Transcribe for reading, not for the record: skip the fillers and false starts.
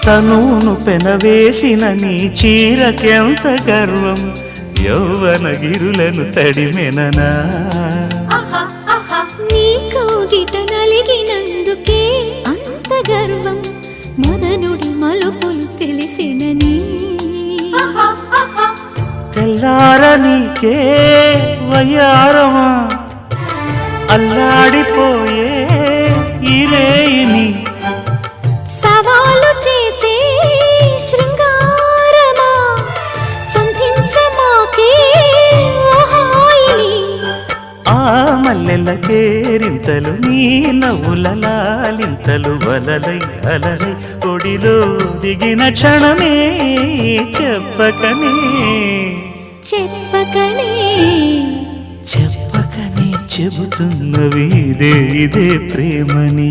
తనును పెనవేసిన నీ చీరకెంత గర్వం యౌవన గిరులను తడిమెననా నీ కౌగిట నలిగినందుకే అంత గర్వం మదనుడి మలుపులు తెలిసినని తెల్లారనీకే వయ్యారమా అల్లాడిపోయే ఇరేయిని సవాలు చేసే శృంగారమా సంధించమాకే ఓహాయిని ఆ మల్లెల కేరింతలు నీ నవ్వుల లాలింతలు వలలై అలలై ఒడిలో దిగిన క్షణమే చెప్పకనే చెప్పకనే చెప్పకనే చెబుతున్నవి ఇదే ప్రేమని